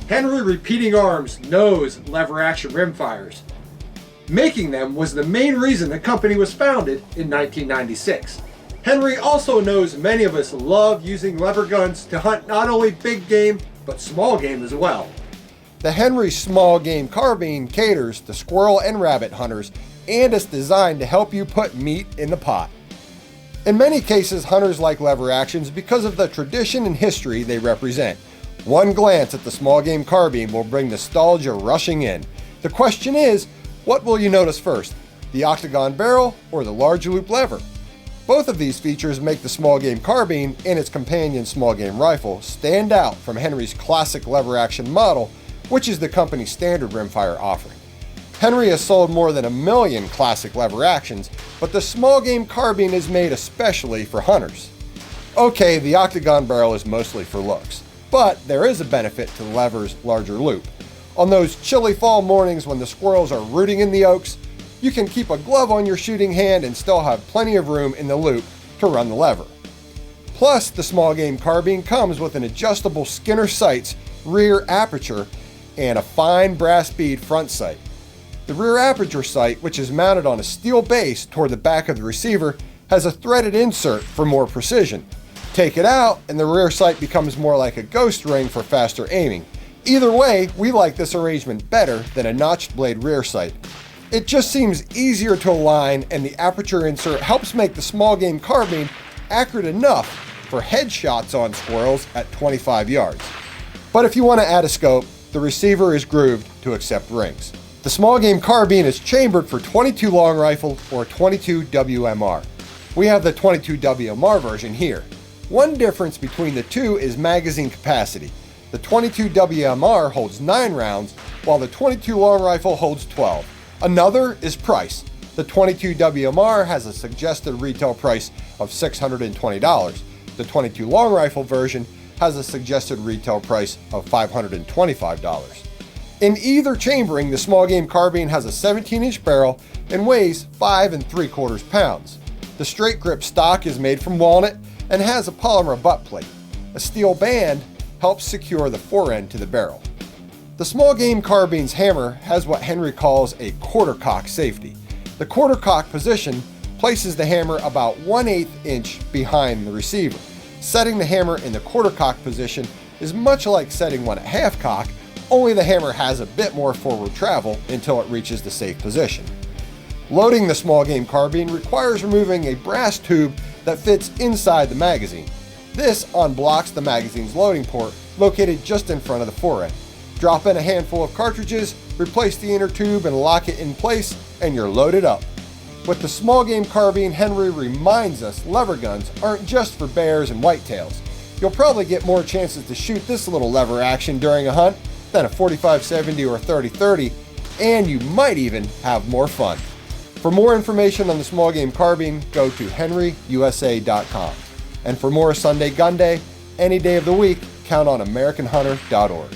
Henry Repeating Arms knows lever action rimfires. Making them was the main reason the company was founded in 1996. Henry also knows many of us love using lever guns to hunt not only big game, but small game as well. The Henry Small Game Carbine caters to squirrel and rabbit hunters, and is designed to help you put meat in the pot. In many cases, hunters like lever actions because of the tradition and history they represent. One glance at the Small Game Carbine will bring nostalgia rushing in. The question is, what will you notice first? The octagon barrel or the large loop lever? Both of these features make the Small Game Carbine and its companion Small Game Rifle stand out from Henry's classic lever action model, which is the company's standard rimfire offering. Henry has sold more than 1 million classic lever actions, but the Small Game Carbine is made especially for hunters. Okay, the octagon barrel is mostly for looks, but there is a benefit to the lever's larger loop. On those chilly fall mornings when the squirrels are rooting in the oaks, you can keep a glove on your shooting hand and still have plenty of room in the loop to run the lever. Plus, the Small Game Carbine comes with an adjustable Skinner sights rear aperture and a fine brass bead front sight. The rear aperture sight, which is mounted on a steel base toward the back of the receiver, has a threaded insert for more precision. Take it out and the rear sight becomes more like a ghost ring for faster aiming. Either way, we like this arrangement better than a notched blade rear sight. It just seems easier to align, and the aperture insert helps make the Small Game Carbine accurate enough for headshots on squirrels at 25 yards. But if you want to add a scope, the receiver is grooved to accept rings. The Small Game Carbine is chambered for 22 long rifle or 22 WMR. We have the 22 WMR version here. One difference between the two is magazine capacity. The 22 WMR holds 9 rounds, while the 22 long rifle holds 12. Another is price. The 22 WMR has a suggested retail price of $620. The 22 long rifle version has a suggested retail price of $525. In either chambering, the Small Game Carbine has a 17-inch barrel and weighs 5 3/4 pounds. The straight grip stock is made from walnut and has a polymer butt plate. A steel band helps secure the forend to the barrel. The Small Game Carbine's hammer has what Henry calls a quarter cock safety. The quarter cock position places the hammer about 1/8 inch behind the receiver. Setting the hammer in the quarter cock position is much like setting one at half cock, only the hammer has a bit more forward travel until it reaches the safe position. Loading the Small Game Carbine requires removing a brass tube that fits inside the magazine. This unblocks the magazine's loading port located just in front of the forend. Drop in a handful of cartridges, replace the inner tube and lock it in place, and you're loaded up. With the Small Game Carbine, Henry reminds us lever guns aren't just for bears and whitetails. You'll probably get more chances to shoot this little lever action during a hunt than a 45-70 or 30-30, and you might even have more fun. For more information on the Small Game Carbine, go to henryusa.com. And for more Sunday Gunday, any day of the week, count on AmericanHunter.org.